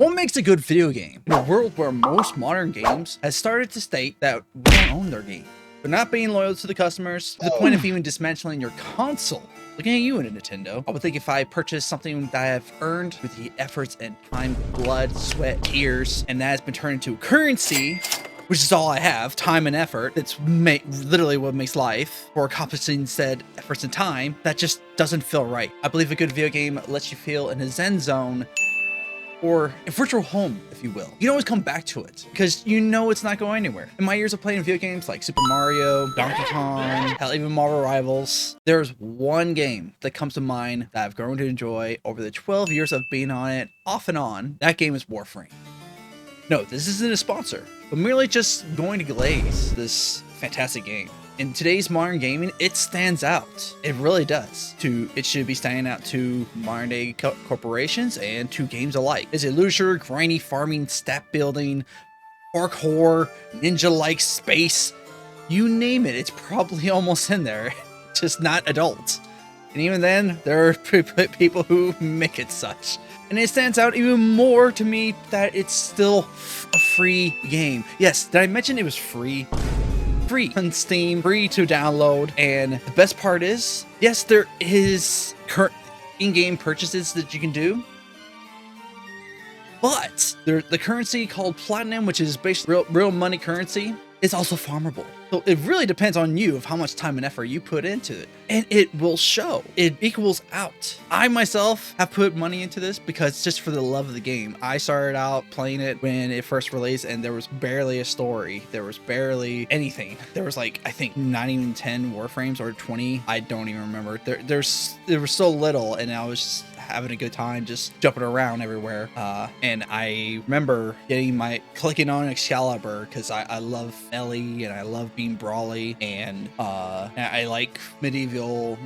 What makes a good video game? In a world where most modern games has started to state that we don't own their game. They're not being loyal to the customers, to the point of even dismantling your console. Looking at you in a Nintendo, I would think if I purchased something that I have earned with the efforts and time, blood, sweat, tears, and that has been turned into currency, which is all I have, time and effort, that's literally what makes life, for accomplishing said efforts and time, that just doesn't feel right. I believe a good video game lets you feel in a zen zone, or a virtual home, if you will. You can always come back to it because you know it's not going anywhere. In my years of playing video games like Super Mario, Donkey Kong, hell, even Marvel Rivals, there's one game that comes to mind that I've grown to enjoy over the 12 years of being on it, off and on. That game is Warframe. No, this isn't a sponsor, but merely just going to glaze this fantastic game. In today's modern gaming, it stands out. It really does. It should be standing out to modern day corporations and to games alike. It's a looser, grindy farming, stat building, parkour, ninja-like space. You name it, it's probably almost in there. Just not adult. And even then, there are people who make it such. And it stands out even more to me that it's still a free game. Yes, did I mention it was free? Free on Steam, free to download, and the best part is, yes, there is current in-game purchases that you can do, but the currency called Platinum, which is basically real money currency, is also farmable. So it really depends on you of how much time and effort you put into it, and it will show. It equals out. I myself have put money into this because just for the love of the game. I started out playing it when it first released, and there was barely a story. There was barely anything. There was like, I think not even 10 Warframes or 20. I don't even remember. There was so little, and I was just having a good time just jumping around everywhere. And I remember clicking on Excalibur because I love Ellie and I love being brawly, and I like medieval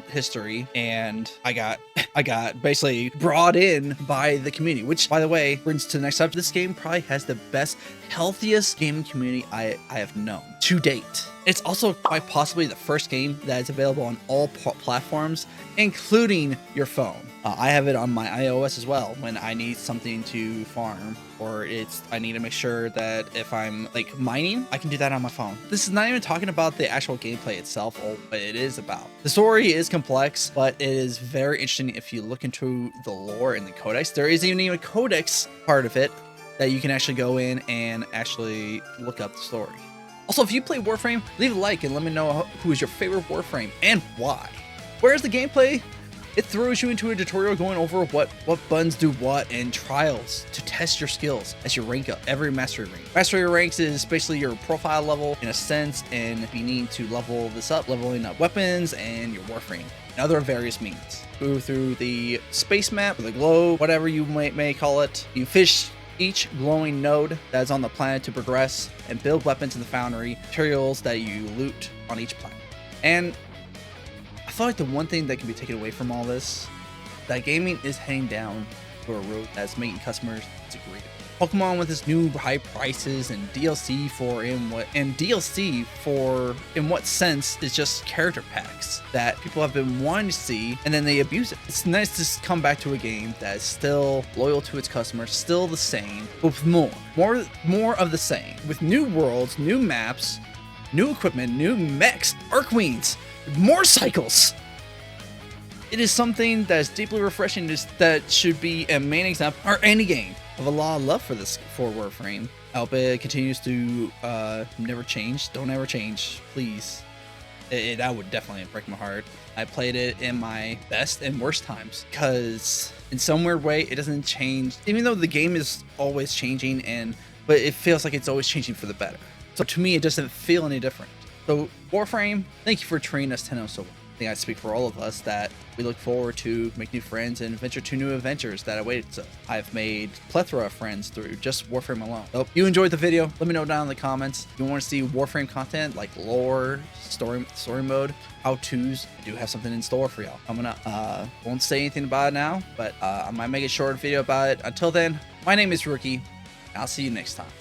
history, and I got basically brought in by the community, which, by the way, brings to the next subject. This game probably has the best, healthiest gaming community I have known to date. It's also quite possibly the first game that is available on all platforms, including your phone. I have it on my iOS as well when I need something to farm, or I need to make sure that if I'm like mining, I can do that on my phone. This is not even talking about the actual gameplay itself or what it is about. The story is complex, but it is very interesting if you look into the lore and the codex. There is even a codex part of it that you can actually go in and actually look up the story. Also, if you play Warframe, leave a like and let me know who is your favorite Warframe and why. Whereas the gameplay, it throws you into a tutorial going over what buttons do what and trials to test your skills as you rank up every mastery rank. Mastery ranks is basically your profile level in a sense, and you need to level this up, leveling up weapons and your Warframe and other various means. Go through the space map, or the globe, whatever you may call it. You fish each glowing node that is on the planet to progress and build weapons in the foundry, materials that you loot on each planet. And I feel like the one thing that can be taken away from all this, that gaming is heading down to a road that's making customers disagreeable. Pokemon with its new high prices and DLC in what sense is just character packs that people have been wanting to see, and then they abuse it. It's nice to come back to a game that is still loyal to its customers, still the same, but with more of the same, with new worlds, new maps, new equipment, new mechs, Archqueens, more cycles. It is something that is deeply refreshing, that should be a main example, or any game, of a lot of love for Warframe. I hope it continues to never change. Don't ever change, please. That would definitely break my heart. I played it in my best and worst times because in some weird way it doesn't change, even though the game is always changing, but it feels like it's always changing for the better. So to me, it doesn't feel any different. So Warframe, thank you for treating us to know so well. I think I speak for all of us that we look forward to make new friends and venture to new adventures that await us. I've made a plethora of friends through just Warframe alone. So if you enjoyed the video, let me know down in the comments. If you want to see Warframe content like lore, story mode, how-tos, I do have something in store for y'all coming up. Won't say anything about it now, but I might make a short video about it. Until then, my name is Rookie, and I'll see you next time.